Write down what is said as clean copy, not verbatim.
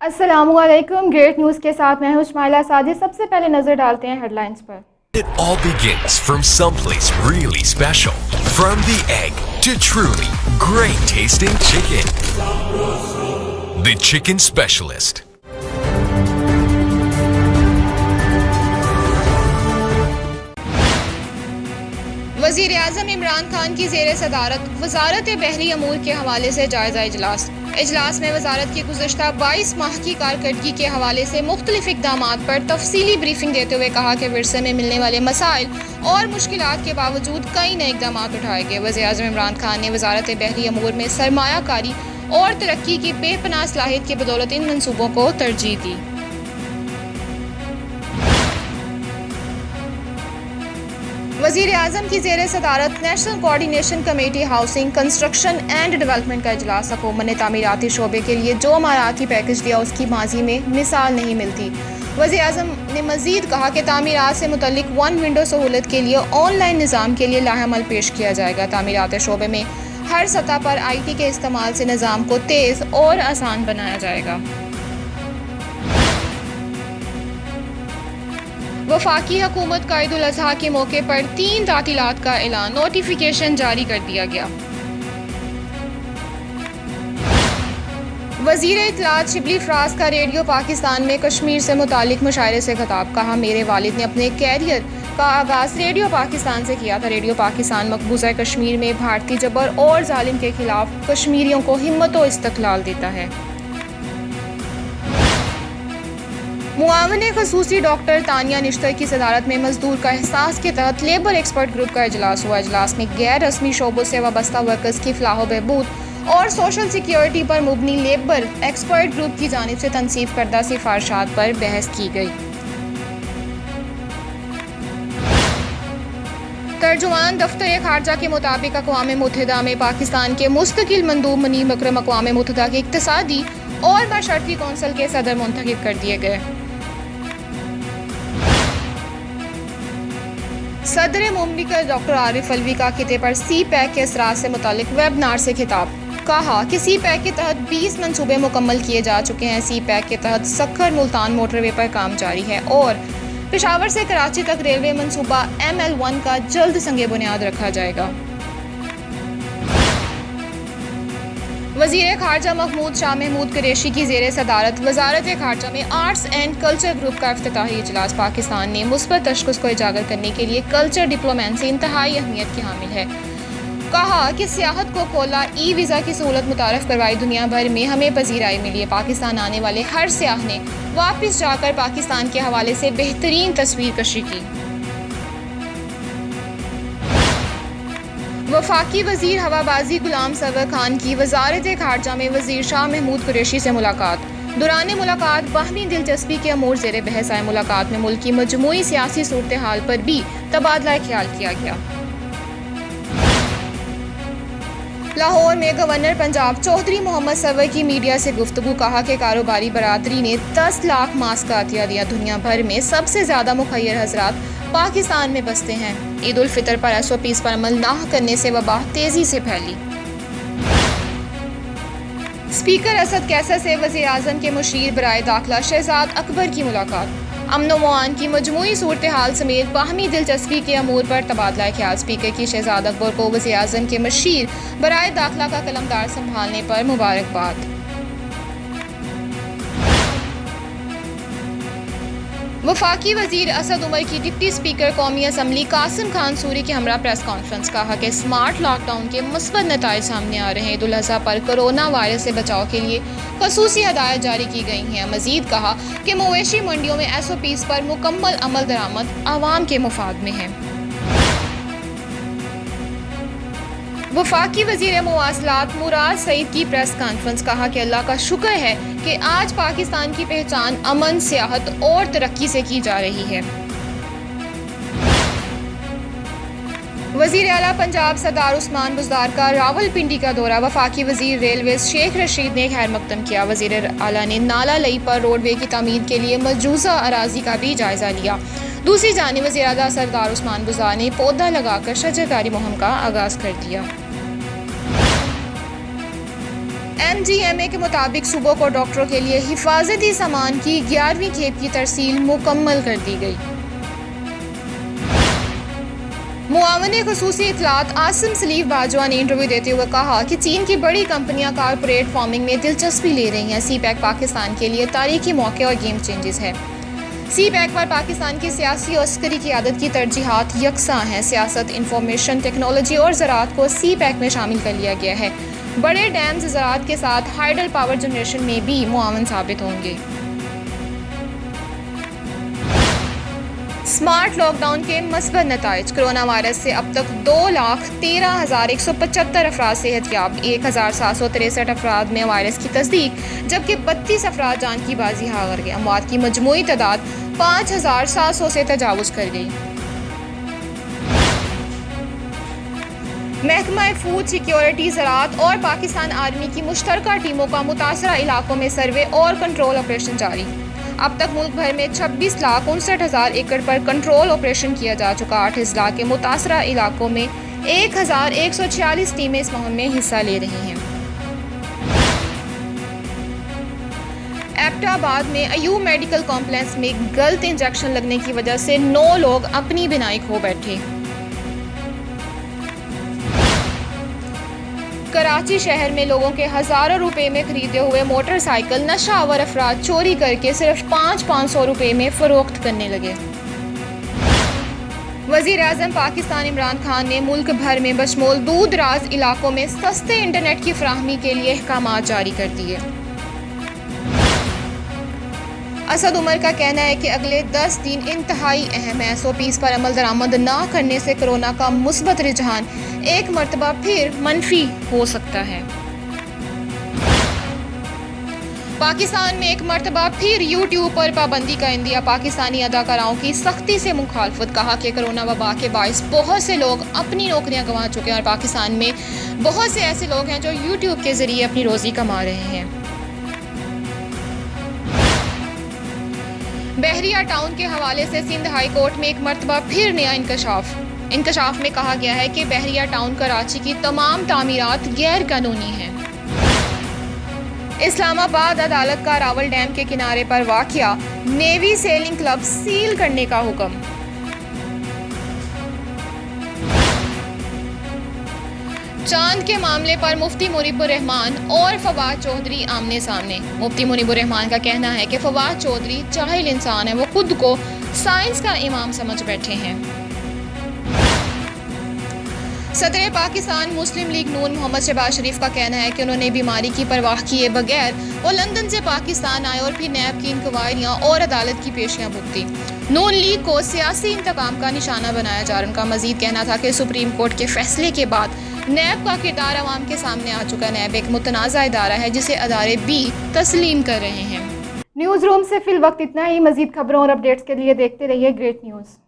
अस्सलामु अलैकुम। Great news के साथ मैं हूं इस्माइला सादी। सबसे पहले नजर डालते हैं हेडलाइंस पर। It all begins from someplace really special. From the egg to truly great tasting chicken. The Chicken Specialist. वज़ीर आज़म इमरान खान की ज़ेर सदारत वज़ारत बहरी अमूर के हवाले से जायज़ा इजलास में वज़ारत की गुज़श्ता 22 माह की कारकर्दगी के हवाले से मुख्तलिफ इक़दामात पर तफसीली ब्रीफिंग देते हुए कहा कि विरसे में मिलने वाले मसाइल और मुश्किलात के बावजूद कई नए इक़दामात उठाए गए। वज़ीर आज़म इमरान खान ने वज़ारत बहरी अमूर में सरमायाकारी और तरक्की की बेपनाह सलाहियत की बदौलत इन मनसूबों को तरजीह दी। वज़ीर आज़म की ज़ेर सदारत national coordination committee housing construction and development का इजलास। हुकूमत ने तामीराती शोबे के लिए जो अमाराती पैकेज दिया उसकी माजी में मिसाल नहीं मिलती। वज़ीर आज़म ने मज़ीद कहा कि तामीरात से मुतल्लिक वन विंडो सहूलत के लिए ऑनलाइन निज़ाम के लिए लाहेअमल पेश किया जाएगा। तामीरात शोबे में हर सतह पर IT के इस्तेमाल से निज़ाम को तेज़ और आसान बनाया जाएगा। वफाकी हुकूमत का ईद उल अज़हा के मौके पर 3 तातीलात का ऐलान, नोटिफिकेशन जारी कर दिया गया। वज़ीर इत्तलात शिबली फराज का रेडियो पाकिस्तान में कश्मीर से मुतालिक मुशायरे से खिताब। कहा, मेरे वालिद ने अपने कैरियर का आगाज़ रेडियो पाकिस्तान से किया था। रेडियो पाकिस्तान मकबूजा कश्मीर में भारतीय जबर और जालिम के खिलाफ कश्मीरियों को हिम्मत और इस्तक़लाल देता है। मुआवने खसूसी डॉक्टर तानिया निश्तर की सदारत में मजदूर का एहसास के तहत लेबर एक्सपर्ट ग्रुप का इजलास हुआ। इजलास में गैर रस्मी शोबों से वाबस्ता वर्कर्स की फलाह बहबूद और सोशल सिक्योरिटी पर मुबनी लेबर एक्सपर्ट ग्रुप की जानिब से तनसीब करदा सिफारिशात पर बहस की गई। तर्जुमान दफ्तर खारजा के मुताबिक अक़वाम मुत्तहिदा में पाकिस्तान के मुस्तकिल मंदूब मुनीम अकरम अक़वाम मुत्तहिदा के इक़्तिसादी और मशरती कौंसिल के सदर मुंतखब कर दिए गए। सदर मुमलिकत डॉक्टर आरिफ अलवी का खिते पर CPEC के असरात से मुतालिक वेबनार से खिताब। कहा कि CPEC के तहत 20 मंसूबे मुकम्मल किए जा चुके हैं। CPEC के तहत सक्खर मुल्तान मोटरवे पर काम जारी है और पेशावर से कराची तक रेलवे मंसूबा ML1 का जल्द संगे बुनियाद रखा जाएगा। वज़ीर खारजा महमूद शाह महमूद कुरैशी की ज़ेर सदारत वज़ारत खारजा में आर्ट्स एंड कल्चर ग्रुप का इफ्तिताही इजलास। पाकिस्तान ने मुस्बत तशख़्ख़ुस को उजागर करने के लिए कल्चर डिप्लोमेसी इंतहाई अहमियत की हामिल है। कहा कि सियाहत को खोला, वीज़ा की सहूलत मुतारफ़ करवाई, दुनिया भर में हमें पज़ीराई मिली है। पाकिस्तान आने वाले हर सियाह ने वापस जाकर पाकिस्तान के हवाले से बेहतरीन तस्वीर कशी की। वफाकी वज़ीर हवाबाजी गुलाम सरवर खान की वज़ारत खारजा में वज़ीर शाह महमूद कुरैशी से मुलाकात। दौरान मुलाकात बाहमी दिलचस्पी के अमूर ज़ेर बहस आए। मुलाकात में मुल्क की मजमूई सियासी सूरत हाल पर भी तबादला ख्याल किया गया। लाहौर में गवर्नर पंजाब चौधरी मोहम्मद सरवर की मीडिया से गुफ्तगू। कहा कि कारोबारी बरादरी ने 10 लाख मास्क का अतिया दिया। दुनिया भर में सबसे ज़्यादा मुखय्यर हजरात पाकिस्तान में बसते हैं। ईद उल फितर पर SOPs पर अमल ना करने से वबा तेजी से फैली। स्पीकर असद कैसर से वज़ीर आज़म के मुशीर बराए दाखिला शहजाद अकबर की मुलाकात। अमन व अमान की मजमूई सूरत हाल समेत बाहमी दिलचस्पी के अमूर पर तबादला ख्याल। स्पीकर की शहजाद अकबर को वज़ीर आज़म के मुशीर बराए दाखिला का कलमदार संभालने पर मुबारकबाद। वफाकी वज़ीर असद उमर की डिप्टी स्पीकर कौमी असम्बली कासिम खान सूरी के हमरा प्रेस कॉन्फ्रेंस। कहा कि स्मार्ट लॉकडाउन के मुस्बत नताइज सामने आ रहे हैं। ईद उल अज़हा पर कोरोना वायरस से बचाव के लिए खसूसी हदायत जारी की गई हैं। मज़ीद कहा कि मवेशी मंडियों में SOPs पर मुकम्मल अमल दरामद आवाम के मुफाद में है। वफाकी वज़ीर मवासलात मुराद सईद की प्रेस कॉन्फ्रेंस। कहा कि अल्लाह का शुक्र है कि आज पाकिस्तान की पहचान अमन, सियाहत और तरक्की से की जा रही है। वज़ीर आला पंजाब सरदार उस्मान बुज़दार का रावलपिंडी का दौरा। वफाकी वज़ीर रेलवे शेख रशीद ने खैर मकदम किया। वज़ीर आला ने नाला लई पर रोडवे की तमीर के लिए मौजूदा अराजी का भी जायज़ा लिया। दूसरी जानिब वज़ीर आला सरदार उस्मान बुज़दार ने पौधा लगाकर शजरकारी मुहिम का आगाज़ कर दिया। MGMA کے مطابق صوبوں کو ڈاکٹروں کے لیے حفاظتی سامان کی 11ویں کھیپ کی ترسیل مکمل کر دی گئی۔ معاون خصوصی اطلاعات عاصم سلیف باجوہ نے انٹرویو دیتے ہوئے کہا کہ چین کی بڑی کمپنیاں کارپوریٹ فارمنگ میں دلچسپی لے رہی ہیں۔ سی پیک پاکستان کے لیے تاریخی موقع اور گیم چینجز ہے۔ سی پیک پر پاکستان کی سیاسی اور عسکری قیادت کی ترجیحات یکساں ہیں۔ سیاست، انفارمیشن ٹیکنالوجی اور زراعت کو سی پیک میں شامل کر لیا گیا ہے۔ بڑے ڈیمز زراعت کے ساتھ ہائیڈل پاور جنریشن میں بھی معاون ثابت ہوں گے۔ سمارٹ لاک ڈاؤن کے مثبت نتائج۔ کرونا وائرس سے اب تک 2,13,175 افراد صحت یاب، 1,763 افراد میں وائرس کی تصدیق، جبکہ 32 افراد جان کی بازی ہار گئے۔ اموات کی مجموعی تعداد 5,700 سے تجاوز کر گئی۔ محکمہ فوڈ سیکیورٹی، زراعت اور پاکستان آرمی کی مشترکہ ٹیموں کا متاثرہ علاقوں میں سروے اور کنٹرول آپریشن جاری۔ اب تک ملک بھر میں 26,59,000 ایکڑ پر کنٹرول آپریشن کیا جا چکا۔ 8 اضلاع کے متاثرہ علاقوں میں 1,146 ٹیمیں اس مہم میں حصہ لے رہی ہیں۔ ایبٹ آباد میں ایوب میڈیکل کمپلیکس میں غلط انجیکشن لگنے کی وجہ سے 9 لوگ اپنی بینائی کھو بیٹھے۔ کراچی شہر میں لوگوں کے ہزاروں روپے میں خریدے ہوئے موٹر سائیکل نشہ آور افراد چوری کر کے صرف 500 روپے میں فروخت کرنے لگے۔ وزیر اعظم پاکستان عمران خان نے ملک بھر میں بشمول دور دراز علاقوں میں سستے انٹرنیٹ کی فراہمی کے لیے احکامات جاری کر دیے۔ اسد عمر کا کہنا ہے کہ اگلے 10 دن انتہائی اہم ہیں۔ SOPs پر عمل درآمد نہ کرنے سے کورونا کا مثبت رجحان ایک مرتبہ پھر منفی ہو سکتا ہے۔ پاکستان میں ایک مرتبہ پھر YouTube پر پابندی کا عندیہ۔ پاکستانی اداکاراؤں کی سختی سے مخالفت۔ کہا کہ کورونا وبا کے باعث بہت سے لوگ اپنی نوکریاں گنوا چکے ہیں اور پاکستان میں بہت سے ایسے لوگ ہیں جو YouTube کے ذریعے اپنی روزی کما رہے ہیں۔ بحریہ ٹاؤن کے حوالے سے سندھ ہائی کورٹ میں ایک مرتبہ پھر نیا انکشاف میں کہا گیا ہے کہ بحریہ ٹاؤن کراچی کی تمام تعمیرات غیر قانونی ہیں۔ اسلام آباد عدالت کا راول ڈیم کے کنارے پر واقع نیوی سیلنگ کلب سیل کرنے کا حکم۔ چاند کے معاملے پر مفتی منیب الرحمان اور فواد چودھری آمنے سامنے۔ مفتی منیب الرحمان کا کہنا ہے کہ فواد چودھری جاہل انسان ہے، وہ خود کو سائنس کا امام سمجھ بیٹھے ہیں۔ صدر پاکستان مسلم لیگ نون محمد شہباز شریف کا کہنا ہے کہ انہوں نے بیماری کی پرواہ کیے بغیر وہ لندن سے پاکستان آئے اور پھر نیب کی انکوائریاں اور عدالت کی پیشیاں بھگتی۔ نون لیگ کو سیاسی انتقام کا نشانہ بنایا جا رہا ہے۔ ان کا مزید کہنا تھا کہ سپریم کورٹ کے فیصلے کے بعد نیب کا کردار عوام کے سامنے آ چکا ہے۔ نیب ایک متنازع ادارہ ہے جسے ادارے بھی تسلیم کر رہے ہیں۔ نیوز روم سے فی الوقت اتنا ہی۔ مزید خبروں اور اپڈیٹس کے لیے دیکھتے رہیے گریٹ نیوز۔